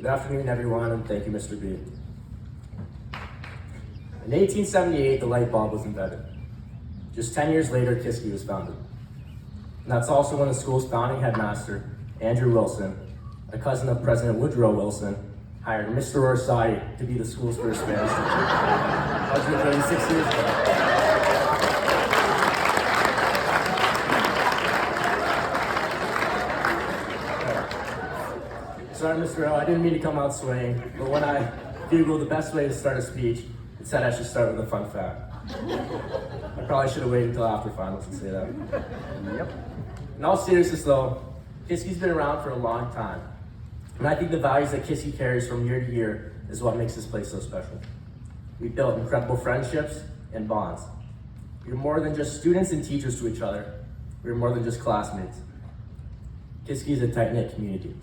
Good afternoon, everyone, and thank you, Mr. B. In 1878, the light bulb was invented. Just 10 years later, Kiski was founded. And that's also when the school's founding headmaster, Andrew Wilson, a cousin of President Woodrow Wilson, hired Mr. Orsatti to be the school's first Spanish teacher. 136 years ago. Sorry, Mr. L, I didn't mean to come out swinging, but when I Googled the best way to start a speech, it said I should start with a fun fact. I probably should have waited until after finals to say that. Yep. In all seriousness though, Kiski's been around for a long time. And I think the values that Kiski carries from year to year is what makes this place so special. We built incredible friendships and bonds. We're more than just students and teachers to each other. We're more than just classmates. Kiski is a tight-knit community.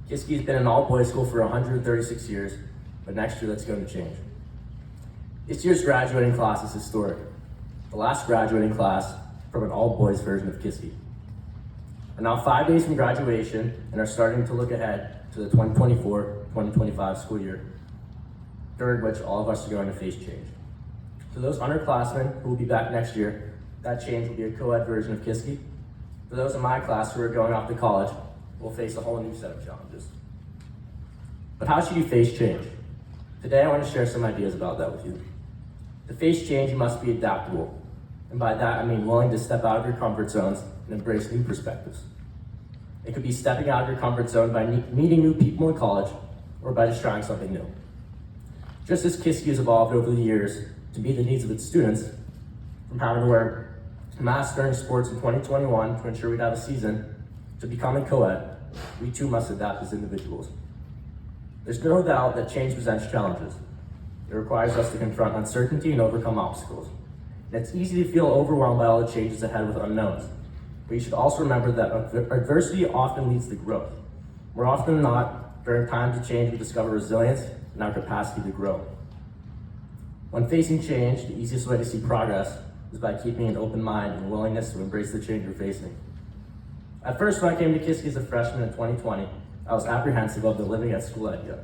Kiski's been an all-boys school for 136 years, but next year that's going to change. This year's graduating class is historic. The last graduating class from an all-boys version of Kiski. We're now 5 days from graduation and are starting to look ahead to the 2024-2025 school year, during which all of us are going to face change. For those underclassmen who will be back next year, that change will be a co-ed version of Kiski. For those in my class who are going off to college, we'll face a whole new set of challenges. But how should you face change? Today I want to share some ideas about that with you. To face change, you must be adaptable. And by that I mean willing to step out of your comfort zones and embrace new perspectives. It could be stepping out of your comfort zone by meeting new people in college or by just trying something new. Just as Kiski has evolved over the years to meet the needs of its students, from having to wear masks during sports in 2021 to ensure we'd have a season, to becoming co-ed, we too must adapt as individuals. There's no doubt that change presents challenges. It requires us to confront uncertainty and overcome obstacles. And it's easy to feel overwhelmed by all the changes ahead with unknowns. But you should also remember that adversity often leads to growth. More often than not, during times of change, we discover resilience and our capacity to grow. When facing change, the easiest way to see progress is by keeping an open mind and a willingness to embrace the change you're facing. At first, when I came to Kiski as a freshman in 2020, I was apprehensive of the living at school idea.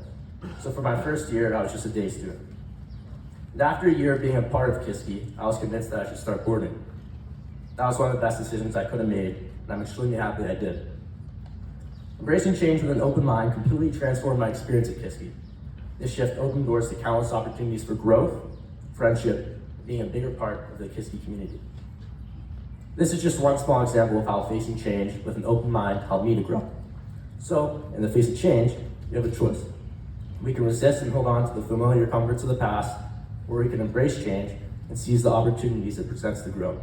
So for my first year, I was just a day student. And after a year of being a part of Kiski, I was convinced that I should start boarding. That was one of the best decisions I could have made, and I'm extremely happy I did. Embracing change with an open mind completely transformed my experience at Kiski. This shift opened doors to countless opportunities for growth, friendship, and being a bigger part of the Kiski community. This is just one small example of how facing change with an open mind helped me to grow. So, in the face of change, you have a choice. We can resist and hold on to the familiar comforts of the past, or we can embrace change and seize the opportunities it presents to grow.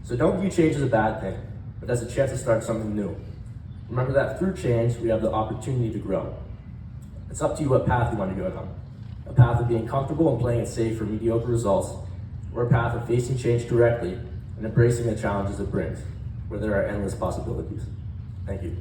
So don't view change as a bad thing, but as a chance to start something new. Remember that through change, we have the opportunity to grow. It's up to you what path you want to go down. A path of being comfortable and playing it safe for mediocre results, or a path of facing change directly and embracing the challenges it brings, where there are endless possibilities. Thank you.